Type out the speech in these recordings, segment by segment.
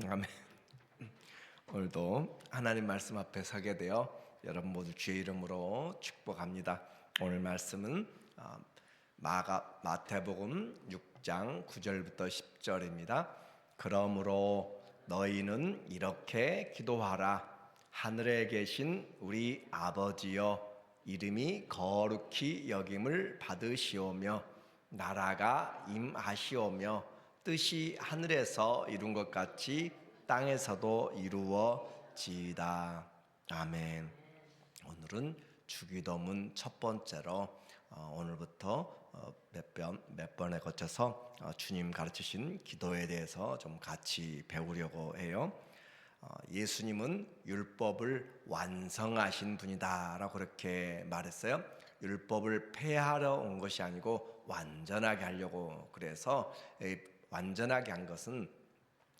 아멘. 오늘도 하나님 말씀 앞에 서게 되어 여러분 모두 주의 이름으로 축복합니다. 오늘 말씀은 마태복음 6장 9절부터 10절입니다. 그러므로 너희는 이렇게 기도하라. 하늘에 계신 우리 아버지여, 이름이 거룩히 여김을 받으시오며 나라가 임하시오며 뜻이 하늘에서 이룬 것 같이 땅에서도 이루어지이다. 아멘. 오늘은 주기도문 첫 번째로 오늘부터 몇 번에 거쳐서 주님 가르치신 기도에 대해서 좀 같이 배우려고 해요. 예수님은 율법을 완성하신 분이다 라고 그렇게 말했어요. 율법을 폐하러 온 것이 아니고 완전하게 하려고. 그래서 완전하게 한 것은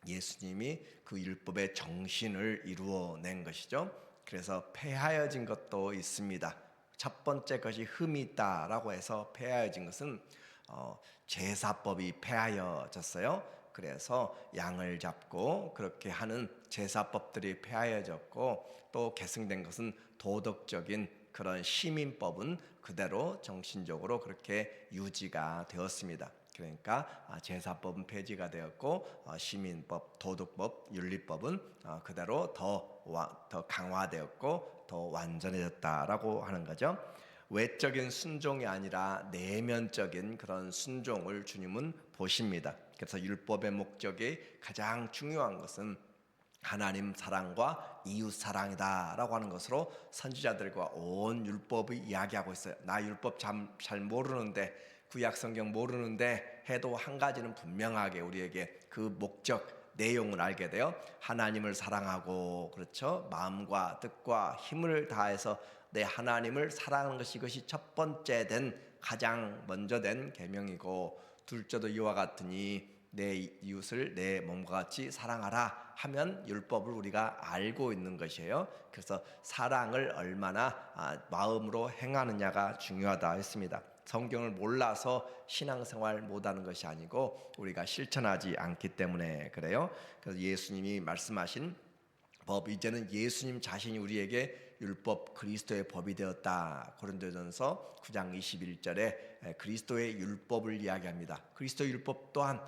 예수님이 그 율법의 정신을 이루어낸 것이죠. 그래서 폐하여진 것도 있습니다. 첫 번째 것이 흠이 있다라고 해서 폐하여진 것은 제사법이 폐하여졌어요. 그래서 양을 잡고 그렇게 하는 제사법들이 폐하여졌고, 또 계승된 것은 도덕적인 그런 시민법은 그대로 정신적으로 그렇게 유지가 되었습니다. 그러니까 제사법은 폐지가 되었고 시민법, 도덕법, 윤리법은 그대로 더 강화되었고 더 완전해졌다라고 하는 거죠. 외적인 순종이 아니라 내면적인 그런 순종을 주님은 보십니다. 그래서 율법의 목적이 가장 중요한 것은 하나님 사랑과 이웃 사랑이다라고 하는 것으로 선지자들과 온 율법이 이야기하고 있어요. 나 율법 잘 모르는데, 구약 성경 모르는데 해도 한 가지는 분명하게 우리에게 그 목적 내용을 알게 돼요. 하나님을 사랑하고, 그렇죠? 마음과 뜻과 힘을 다해서 내 하나님을 사랑하는 것이, 이것이 첫 번째 된, 가장 먼저 된 계명이고, 둘째도 이와 같으니 내 이웃을 내 몸과 같이 사랑하라 하면 율법을 우리가 알고 있는 것이에요. 그래서 사랑을 얼마나 마음으로 행하느냐가 중요하다 했습니다. 성경을 몰라서 신앙생활 못하는 것이 아니고 우리가 실천하지 않기 때문에 그래요. 그래서 예수님이 말씀하신 법, 이제는 예수님 자신이 우리에게 율법, 그리스도의 법이 되었다. 고린도전서 9장 21절에 그리스도의 율법을 이야기합니다. 그리스도의 율법 또한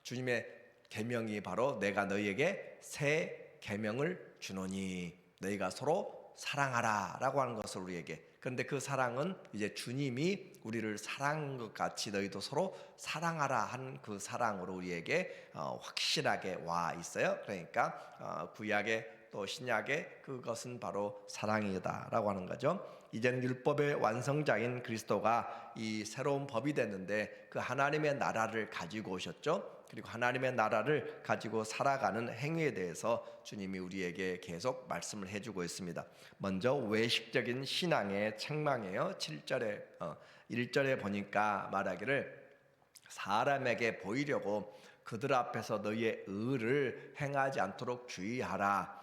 주님의 계명이 바로 내가 너희에게 새 계명을 주노니 너희가 서로 사랑하라 라고 하는 것을 우리에게. 그런데 그 사랑은 이제 주님이 우리를 사랑한 것 같이 너희도 서로 사랑하라 한 그 사랑으로 우리에게 확실하게 와 있어요. 그러니까 구약의 또 신약의 그것은 바로 사랑이다라고 하는 거죠. 이제는 율법의 완성자인 그리스도가 이 새로운 법이 됐는데 그 하나님의 나라를 가지고 오셨죠. 그리고 하나님의 나라를 가지고 살아가는 행위에 대해서 주님이 우리에게 계속 말씀을 해주고 있습니다. 먼저 외식적인 신앙의 책망이에요. 1절에 보니까 말하기를 사람에게 보이려고 그들 앞에서 너희의 의를 행하지 않도록 주의하라.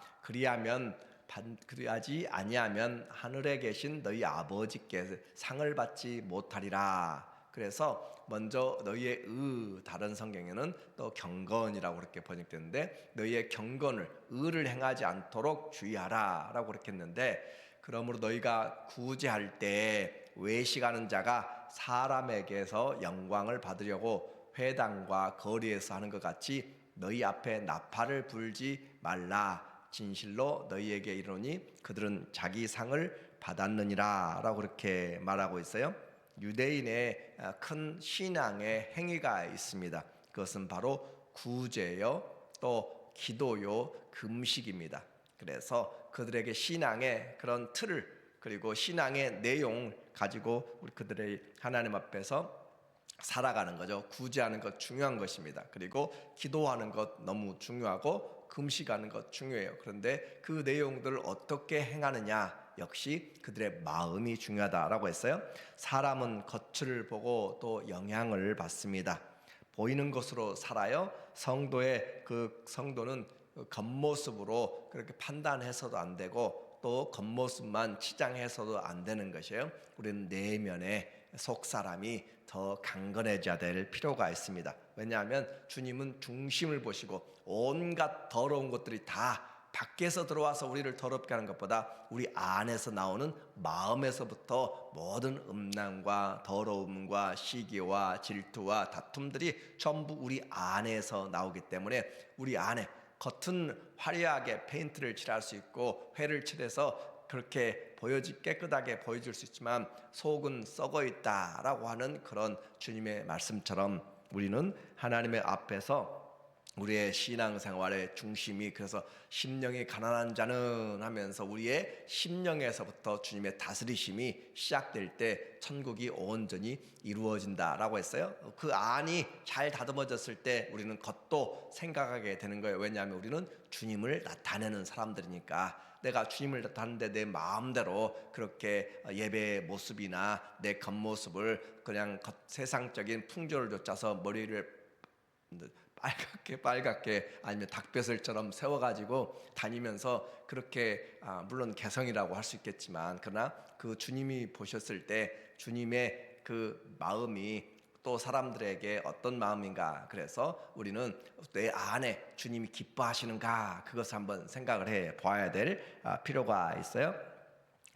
그리하지 아니하면 하늘에 계신 너희 아버지께 상을 받지 못하리라. 그래서 먼저 너희의 다른 성경에는 또 경건이라고 그렇게 번역되는데, 너희의 경건을, 의를 행하지 않도록 주의하라 라고 그렇게 했는데, 그러므로 너희가 구제할 때 외식하는 자가 사람에게서 영광을 받으려고 회당과 거리에서 하는 것 같이 너희 앞에 나팔을 불지 말라. 진실로 너희에게 이르노니 그들은 자기 상을 받았느니라 라고 그렇게 말하고 있어요. 유대인의 큰 신앙의 행위가 있습니다. 그것은 바로 구제요, 또 기도요, 금식입니다. 그래서 그들에게 신앙의 그런 틀을, 그리고 신앙의 내용을 가지고 우리 그들의 하나님 앞에서 살아가는 거죠. 구제하는 것 중요한 것입니다. 그리고 기도하는 것 너무 중요하고 금식하는 것 중요해요. 그런데 그 내용들을 어떻게 행하느냐, 역시 그들의 마음이 중요하다라고 했어요. 사람은 겉을 보고 또 영향을 받습니다. 보이는 것으로 살아요. 성도는 겉모습으로 그렇게 판단해서도 안 되고 또 겉모습만 치장해서도 안 되는 것이에요. 우리는 내면의 속 사람이 더 강건해져야 될 필요가 있습니다. 왜냐하면 주님은 중심을 보시고 온갖 더러운 것들이 다 밖에서 들어와서 우리를 더럽게 하는 것보다 우리 안에서 나오는 마음에서부터 모든 음란과 더러움과 시기와 질투와 다툼들이 전부 우리 안에서 나오기 때문에 우리 안에 겉은 화려하게 페인트를 칠할 수 있고 회를 칠해서 그렇게 깨끗하게 보여줄 수 있지만 속은 썩어 있다라고 하는 그런 주님의 말씀처럼 우리는 하나님의 앞에서 우리의 신앙생활의 중심이 그래서 심령이 가난한 자는 하면서 우리의 심령에서부터 주님의 다스리심이 시작될 때 천국이 온전히 이루어진다라고 했어요. 그 안이 잘 다듬어졌을 때 우리는 겉도 생각하게 되는 거예요. 왜냐하면 우리는 주님을 나타내는 사람들이니까. 내가 주님을 나타내는데 내 마음대로 그렇게 예배의 모습이나 내 겉모습을 그냥 세상적인 풍조를 좇아서 머리를 빨갛게 아니면 닭벼슬처럼 세워가지고 다니면서 그렇게 물론 개성이라고 할 수 있겠지만 그러나 그 주님이 보셨을 때 주님의 그 마음이 또 사람들에게 어떤 마음인가, 그래서 우리는 내 안에 주님이 기뻐하시는가 그것을 한번 생각을 해 봐야 될 필요가 있어요.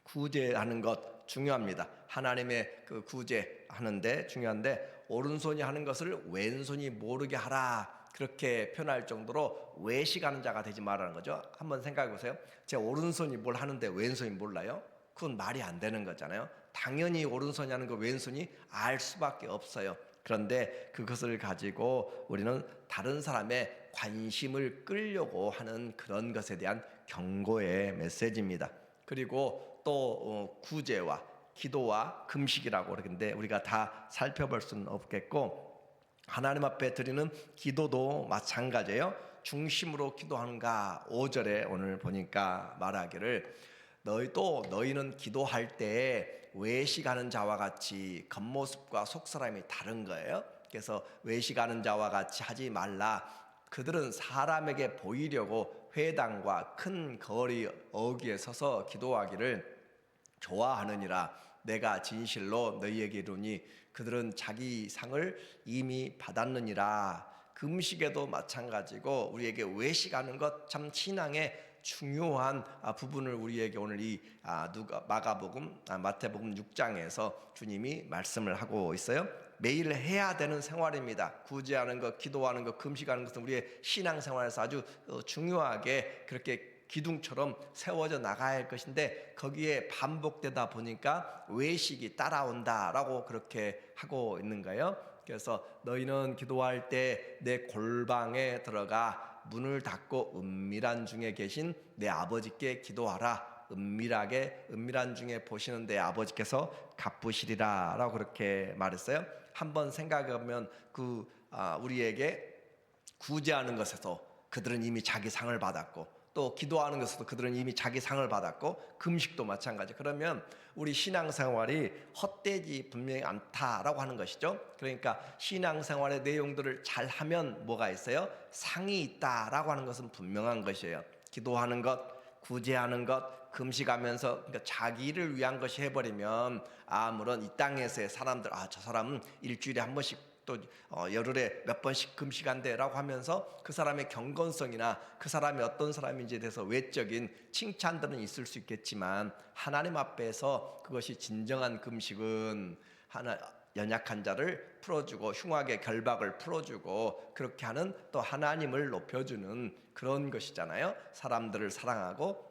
구제하는 것 중요합니다. 하나님의 그 구제하는데 중요한데 오른손이 하는 것을 왼손이 모르게 하라 그렇게 표현할 정도로 외식하는 자가 되지 말라는 거죠. 한번 생각해 보세요. 제 오른손이 뭘 하는데 왼손이 몰라요? 그건 말이 안 되는 거잖아요. 당연히 오른손이 하는 거 왼손이 알 수밖에 없어요. 그런데 그것을 가지고 우리는 다른 사람의 관심을 끌려고 하는 그런 것에 대한 경고의 메시지입니다. 그리고 또 구제와 기도와 금식이라고 그러는데 우리가 다 살펴볼 수는 없겠고 하나님 앞에 드리는 기도도 마찬가지예요. 중심으로 기도하는가 5절에 오늘 보니까 말하기를 너희는 기도할 때 외식하는 자와 같이 겉모습과 속사람이 다른 거예요. 그래서 외식하는 자와 같이 하지 말라. 그들은 사람에게 보이려고 회당과 큰 거리 어귀에 서서 기도하기를 좋아하느니라. 내가 진실로 너희에게 이르니 그들은 자기 상을 이미 받았느니라. 금식에도 마찬가지고 우리에게 외식하는 것 참 신앙의 중요한 부분을 우리에게 오늘 이 마태복음 6장에서 주님이 말씀을 하고 있어요. 매일 해야 되는 생활입니다. 구제하는 것, 기도하는 것, 금식하는 것은 우리의 신앙생활에서 아주 중요하게 그렇게 기둥처럼 세워져 나가야 할 것인데 거기에 반복되다 보니까 외식이 따라온다라고 그렇게 하고 있는 거예요. 그래서 너희는 기도할 때 내 골방에 들어가 문을 닫고 은밀한 중에 계신 내 아버지께 기도하라. 은밀한 중에 보시는 내 아버지께서 갚으시리라 라고 그렇게 말했어요. 한번 생각해보면 우리에게 구제하는 것에서 그들은 이미 자기 상을 받았고 또 기도하는 것에도 그들은 이미 자기 상을 받았고 금식도 마찬가지. 그러면 우리 신앙생활이 헛되지 분명히 않다라고 하는 것이죠. 그러니까 신앙생활의 내용들을 잘하면 뭐가 있어요? 상이 있다라고 하는 것은 분명한 것이에요. 기도하는 것, 구제하는 것, 금식하면서 그러니까 자기를 위한 것이 해버리면 물론 이 땅에서의 사람들 저 사람은 일주일에 한 번씩 또 열흘에 몇 번씩 금식한대라고 하면서 그 사람의 경건성이나 그 사람이 어떤 사람인지에 대해서 외적인 칭찬들은 있을 수 있겠지만 하나님 앞에서 그것이 진정한 금식은 연약한 자를 풀어주고 흉악의 결박을 풀어주고 그렇게 하는 또 하나님을 높여주는 그런 것이잖아요. 사람들을 사랑하고.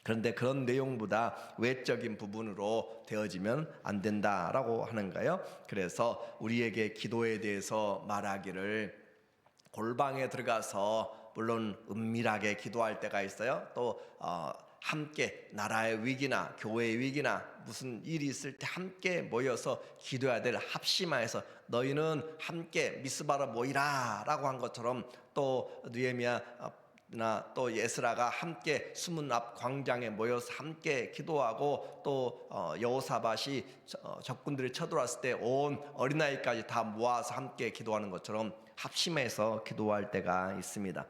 그런데 그런 내용보다 외적인 부분으로 되어지면 안 된다라고 하는 거예요. 그래서 우리에게 기도에 대해서 말하기를 골방에 들어가서 물론 은밀하게 기도할 때가 있어요. 또 함께 나라의 위기나 교회의 위기나 무슨 일이 있을 때 함께 모여서 기도해야 될 합심하에서 너희는 함께 미스바로 모이라 라고 한 것처럼 또 느헤미야 또 예스라가 함께 수문 앞 광장에 모여서 함께 기도하고 또 여호사밧이 적군들이 쳐들어왔을 때 온 어린아이까지 다 모아서 함께 기도하는 것처럼 합심해서 기도할 때가 있습니다.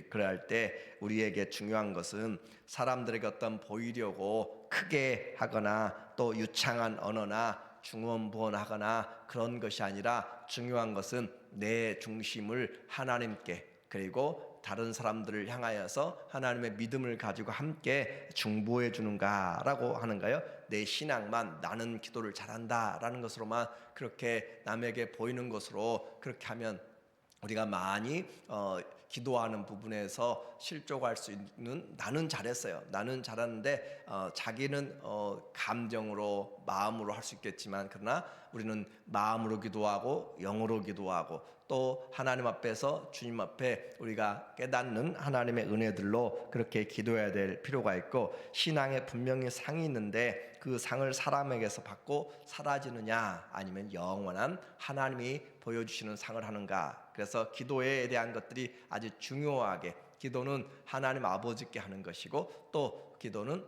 그럴 때 우리에게 중요한 것은 사람들에게 어떤 보이려고 크게 하거나 또 유창한 언어나 중언부언하거나 그런 것이 아니라 중요한 것은 내 중심을 하나님께, 그리고 다른 사람들을 향하여서 하나님의 믿음을 가지고 함께 중보해 주는가라고 하는가요? 내 신앙만 나는 기도를 잘한다라는 것으로만 그렇게 남에게 보이는 것으로 그렇게 하면 우리가 많이 기도하는 부분에서 실족할 수 있는, 나는 잘했어요, 나는 잘하는데 자기는 감정으로 마음으로 할 수 있겠지만, 그러나 우리는 마음으로 기도하고 영으로 기도하고 또 하나님 앞에서 주님 앞에 우리가 깨닫는 하나님의 은혜들로 그렇게 기도해야 될 필요가 있고, 신앙에 분명히 상이 있는데 그 상을 사람에게서 받고 사라지느냐, 아니면 영원한 하나님이 보여주시는 상을 하는가. 그래서 기도에 대한 것들이 아주 중요하게, 기도는 하나님 아버지께 하는 것이고 또 기도는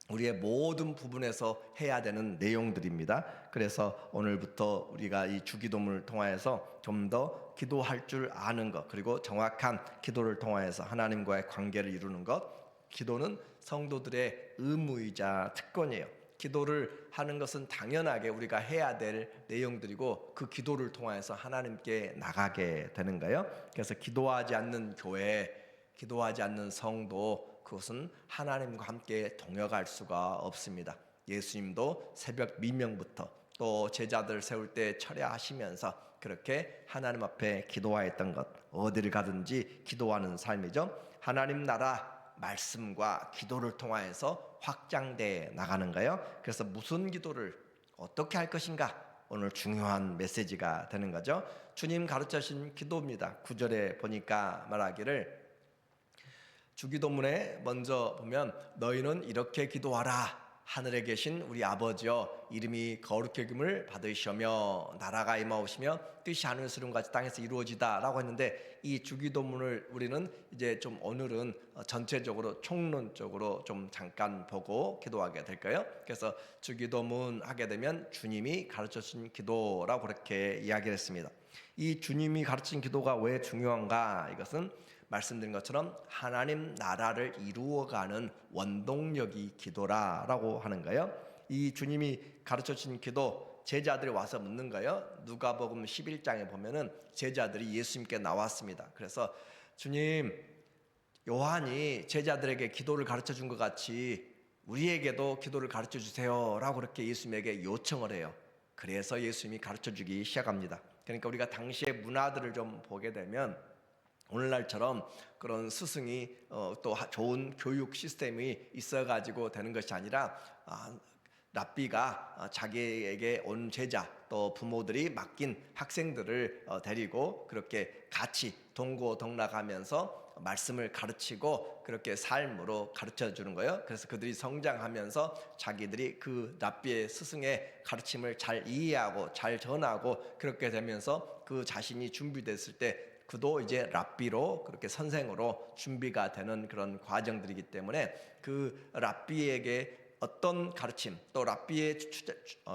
우리의 모든 부분에서 해야 되는 내용들입니다. 그래서 오늘부터 우리가 이 주기도문을 통하여서 좀 더 기도할 줄 아는 것, 그리고 정확한 기도를 통하여서 하나님과의 관계를 이루는 것. 기도는 성도들의 의무이자 특권이에요. 기도를 하는 것은 당연하게 우리가 해야 될 내용들이고 그 기도를 통해서 하나님께 나가게 되는 거예요. 그래서 기도하지 않는 교회, 기도하지 않는 성도, 그것은 하나님과 함께 동역할 수가 없습니다. 예수님도 새벽 미명부터 또 제자들 세울 때 철야하시면서 그렇게 하나님 앞에 기도하였던 것, 어디를 가든지 기도하는 삶이죠. 하나님 나라 말씀과 기도를 통하여서 확장돼 나가는 거예요. 그래서 무슨 기도를 어떻게 할 것인가, 오늘 중요한 메시지가 되는 거죠. 주님 가르쳐 주신 기도입니다. 9절에 보니까 말하기를, 주기도문에 먼저 보면 너희는 이렇게 기도하라. 하늘에 계신 우리 아버지여, 이름이 거룩히 여김을 받으시며 나라가 임하오시며 뜻이 하늘처럼 같이 땅에서 이루어지다 라고 했는데, 이 주기도문을 우리는 이제 좀 오늘은 전체적으로 총론적으로 좀 잠깐 보고 기도하게 될까요? 그래서 주기도문 하게 되면 주님이 가르쳐주신 기도라고 그렇게 이야기를 했습니다. 이 주님이 가르친 기도가 왜 중요한가? 이것은 말씀드린 것처럼 하나님 나라를 이루어가는 원동력이 기도라라고 하는 거예요. 이 주님이 가르쳐주신 기도, 제자들이 와서 묻는 거예요. 누가복음 11장에 보면은 제자들이 예수님께 나왔습니다. 그래서 주님, 요한이 제자들에게 기도를 가르쳐 준 것 같이 우리에게도 기도를 가르쳐 주세요 라고 그렇게 예수님에게 요청을 해요. 그래서 예수님이 가르쳐 주기 시작합니다. 그러니까 우리가 당시의 문화들을 좀 보게 되면 오늘날처럼 그런 스승이 또 좋은 교육 시스템이 있어가지고 되는 것이 아니라, 랍비가 자기에게 온 제자 또 부모들이 맡긴 학생들을 데리고 그렇게 같이 동고동락하면서 말씀을 가르치고 그렇게 삶으로 가르쳐 주는 거예요. 그래서 그들이 성장하면서 자기들이 그 랍비의 스승의 가르침을 잘 이해하고 잘 전하고 그렇게 되면서 그 자신이 준비됐을 때 그도 이제 랍비로, 그렇게 선생으로 준비가 되는 그런 과정들이기 때문에 그 랍비에게 어떤 가르침, 또 랍비의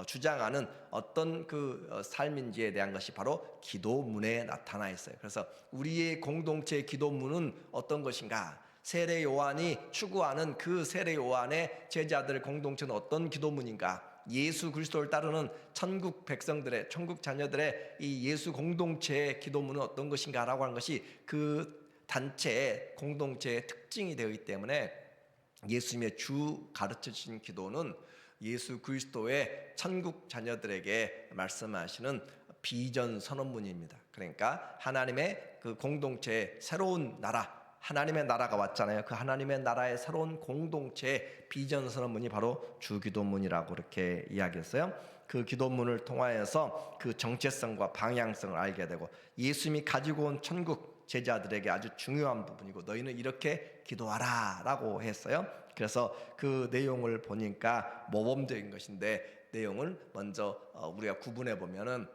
주장하는 어떤 그 삶인지에 대한 것이 바로 기도문에 나타나 있어요. 그래서 우리의 공동체의 기도문은 어떤 것인가? 세례 요한이 추구하는 그 세례 요한의 제자들 공동체는 어떤 기도문인가? 예수 그리스도를 따르는 천국 백성들의, 천국 자녀들의 이 예수 공동체의 기도문은 어떤 것인가라고 하는 것이 그 단체의 공동체의 특징이 되기 때문에 예수님의 주 가르쳐 주신 기도는 예수 그리스도의 천국 자녀들에게 말씀하시는 비전 선언문입니다. 그러니까 하나님의 그 공동체의 새로운 나라, 하나님의 나라가 왔잖아요. 그 하나님의 나라의 새로운 공동체의 비전 선언문이 바로 주기도문이라고 그렇게 이야기했어요. 그 기도문을 통하여서 그 정체성과 방향성을 알게 되고, 예수님이 가지고 온 천국 제자들에게 아주 중요한 부분이고, 너희는 이렇게 기도하라 라고 했어요. 그래서 그 내용을 보니까 모범적인 것인데, 내용을 먼저 우리가 구분해 보면은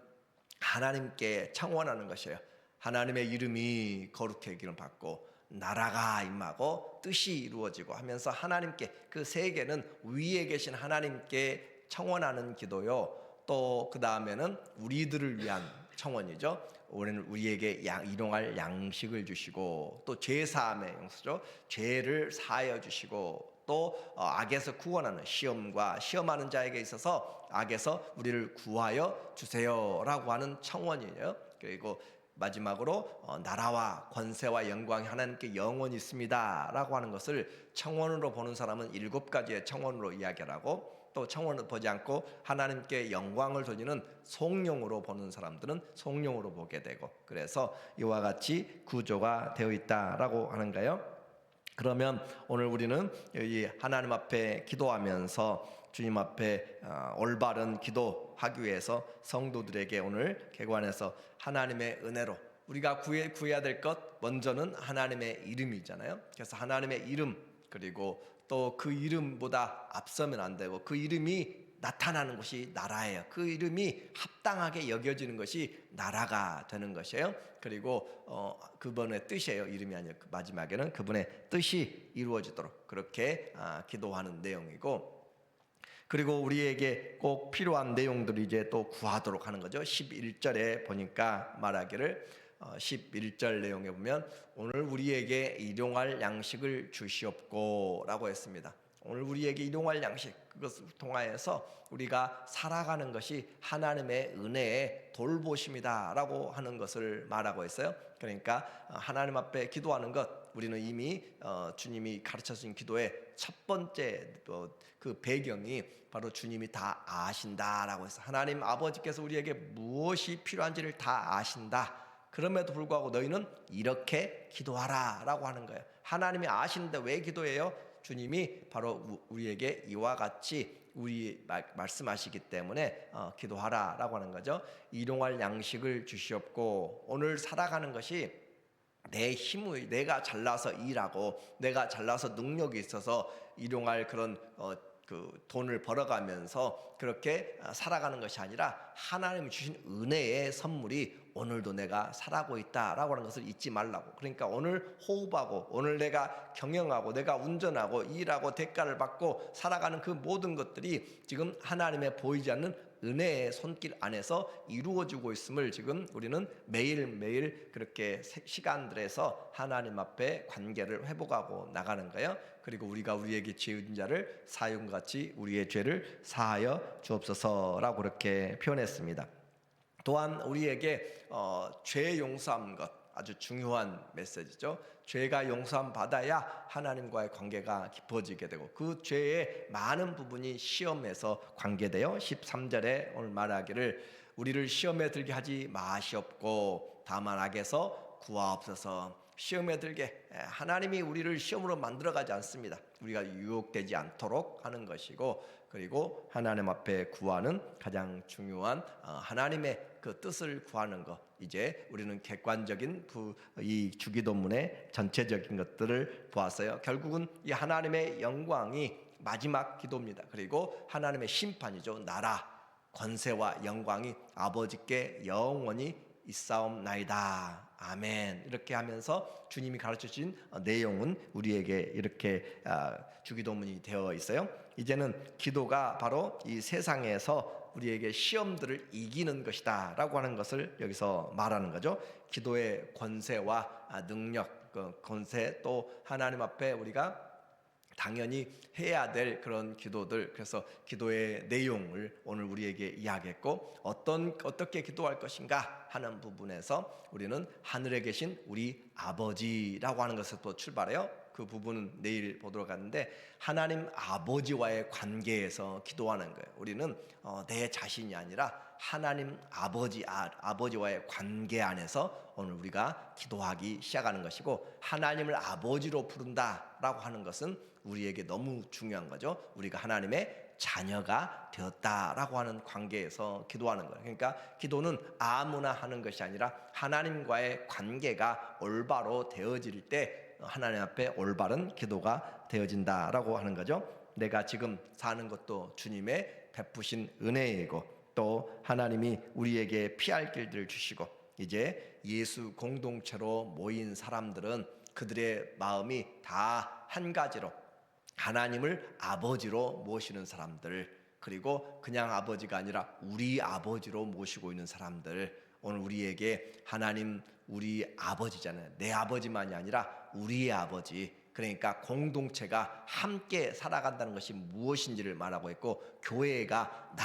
하나님께 청원하는 것이에요. 하나님의 이름이 거룩해지기를 받고 나라가 임하고 뜻이 이루어지고 하면서 하나님께, 그 세계는 위에 계신 하나님께 청원하는 기도요. 또 그 다음에는 우리들을 위한 청원이죠. 우리는 우리에게 일용할 양식을 주시고, 또 죄사함의 용서죠. 죄를 사하여 주시고, 또 악에서 구원하는 시험과 시험하는 자에게 있어서 악에서 우리를 구하여 주세요라고 하는 청원이에요. 그리고 마지막으로 나라와 권세와 영광이 하나님께 영원히 있습니다라고 하는 것을 청원으로 보는 사람은 7가지의 청원으로 이야기를 하고, 또 청원을 보지 않고 하나님께 영광을 돌리는 성령으로 보는 사람들은 성령으로 보게 되고, 그래서 이와 같이 구조가 되어 있다라고 하는 거예요. 그러면 오늘 우리는 이 하나님 앞에 기도하면서 주님 앞에 올바른 기도하기 위해서 성도들에게 오늘 개관해서 하나님의 은혜로 우리가 구해야 될 것, 먼저는 하나님의 이름이잖아요. 그래서 하나님의 이름, 그리고 또 그 이름보다 앞서면 안 되고 그 이름이 나타나는 것이 나라예요. 그 이름이 합당하게 여겨지는 것이 나라가 되는 것이에요. 그리고 그분의 뜻이에요. 이름이 아니라 마지막에는 그분의 뜻이 이루어지도록 그렇게 기도하는 내용이고, 그리고 우리에게 꼭 필요한 내용들을 이제 또 구하도록 하는 거죠. 11절에 보니까 말하기를 11절 내용에 보면 오늘 우리에게 일용할 양식을 주시옵고 라고 했습니다. 오늘 우리에게 일용할 양식, 그것을 통하여서 우리가 살아가는 것이 하나님의 은혜의 돌보심이다 라고 하는 것을 말하고 있어요. 그러니까 하나님 앞에 기도하는 것, 우리는 이미 주님이 가르쳐준 기도의 첫 번째 그 배경이 바로 주님이 다 아신다라고 해서, 하나님 아버지께서 우리에게 무엇이 필요한지를 다 아신다. 그럼에도 불구하고 너희는 이렇게 기도하라 라고 하는 거예요. 하나님이 아시는데 왜 기도해요? 주님이 바로 우리에게 이와 같이 우리 말씀하시기 때문에 기도하라 라고 하는 거죠. 일용할 양식을 주시옵고, 오늘 살아가는 것이 내 힘의, 내가 잘나서 일하고 내가 잘나서 능력이 있어서 일용할 그런 그 돈을 벌어가면서 그렇게 살아가는 것이 아니라 하나님이 주신 은혜의 선물이 오늘도 내가 살아가고 있다라고 하는 것을 잊지 말라고. 그러니까 오늘 호흡하고 오늘 내가 경영하고 내가 운전하고 일하고 대가를 받고 살아가는 그 모든 것들이 지금 하나님의 보이지 않는 은혜의 손길 안에서 이루어지고 있음을 지금 우리는 매일매일 그렇게 시간들에서 하나님 앞에 관계를 회복하고 나가는 거예요. 그리고 우리가 우리에게 지은 자를 사형같이 우리의 죄를 사하여 주옵소서라고 그렇게 표현했습니다. 또한 우리에게 죄 용서한 것, 아주 중요한 메시지죠. 죄가 용서함 받아야 하나님과의 관계가 깊어지게 되고, 그 죄의 많은 부분이 시험에서 관계되어 13절에 오늘 말하기를 우리를 시험에 들게 하지 마시옵고 다만 악에서 구하옵소서. 시험에 들게, 하나님이 우리를 시험으로 만들어가지 않습니다. 우리가 유혹되지 않도록 하는 것이고, 그리고 하나님 앞에 구하는 가장 중요한 하나님의 그 뜻을 구하는 것, 이제 우리는 객관적인 이 주기도문의 전체적인 것들을 보았어요. 결국은 이 하나님의 영광이 마지막 기도입니다. 그리고 하나님의 심판이죠. 나라, 권세와 영광이 아버지께 영원히 있사옵나이다. 아멘. 이렇게 하면서 주님이 가르쳐주신 내용은 우리에게 이렇게 주기도문이 되어 있어요. 이제는 기도가 바로 이 세상에서 우리에게 시험들을 이기는 것이다 라고 하는 것을 여기서 말하는 거죠. 기도의 권세와 능력, 그 권세, 또 하나님 앞에 우리가 당연히 해야 될 그런 기도들, 그래서 기도의 내용을 오늘 우리에게 이야기했고, 어떻게 기도할 것인가 하는 부분에서 우리는 하늘에 계신 우리 아버지라고 하는 것에서 출발해요. 그 부분은 내일 보도록 하는데, 하나님 아버지와의 관계에서 기도하는 거예요. 우리는 내 자신이 아니라 하나님 아버지와의 관계 안에서 오늘 우리가 기도하기 시작하는 것이고, 하나님을 아버지로 부른다라고 하는 것은 우리에게 너무 중요한 거죠. 우리가 하나님의 자녀가 되었다라고 하는 관계에서 기도하는 거예요. 그러니까 기도는 아무나 하는 것이 아니라 하나님과의 관계가 올바로 되어질 때 하나님 앞에 올바른 기도가 되어진다라고 하는 거죠. 내가 지금 사는 것도 주님의 베푸신 은혜이고, 또 하나님이 우리에게 피할 길들을 주시고, 이제 예수 공동체로 모인 사람들은 그들의 마음이 다 한 가지로 하나님을 아버지로 모시는 사람들, 그리고 그냥 아버지가 아니라 우리 아버지로 모시고 있는 사람들, 오늘 우리에게 하나님 우리 아버지잖아요. 내 아버지만이 아니라 우리의 아버지, 그러니까 공동체가 함께 살아간다는 것이 무엇인지를 말하고 있고, 교회가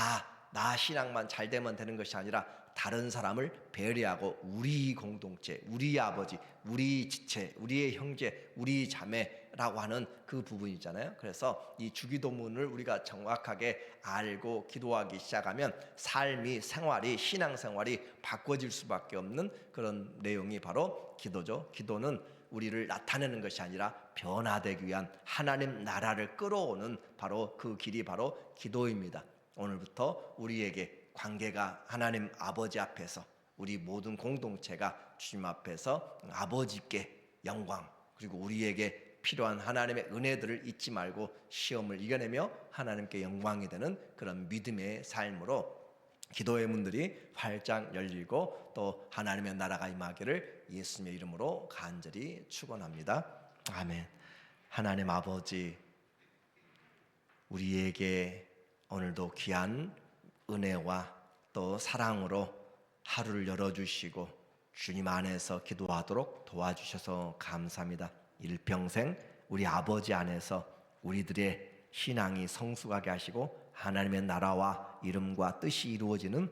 나 신앙만 잘 되면 되는 것이 아니라 다른 사람을 배려하고 우리 공동체, 우리 아버지, 우리 지체, 우리의 형제, 우리 자매라고 하는 그 부분이잖아요. 그래서 이 주기도문을 우리가 정확하게 알고 기도하기 시작하면 삶이, 생활이, 신앙생활이 바꿔질 수밖에 없는 그런 내용이 바로 기도죠. 기도는 우리를 나타내는 것이 아니라 변화되기 위한 하나님 나라를 끌어오는 바로 그 길이 바로 기도입니다. 오늘부터 우리에게 관계가 하나님 아버지 앞에서, 우리 모든 공동체가 주님 앞에서 아버지께 영광, 그리고 우리에게 필요한 하나님의 은혜들을 잊지 말고 시험을 이겨내며 하나님께 영광이 되는 그런 믿음의 삶으로 기도의 문들이 활짝 열리고 또 하나님의 나라가 임하기를 예수님의 이름으로 간절히 축원합니다. 아멘. 하나님 아버지, 우리에게 오늘도 귀한 은혜와 또 사랑으로 하루를 열어주시고 주님 안에서 기도하도록 도와주셔서 감사합니다. 일평생 우리 아버지 안에서 우리들의 신앙이 성숙하게 하시고 하나님의 나라와 이름과 뜻이 이루어지는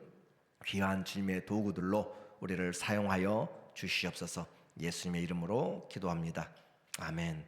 귀한 주님의 도구들로 우리를 사용하여 주시옵소서. 예수님의 이름으로 기도합니다. 아멘.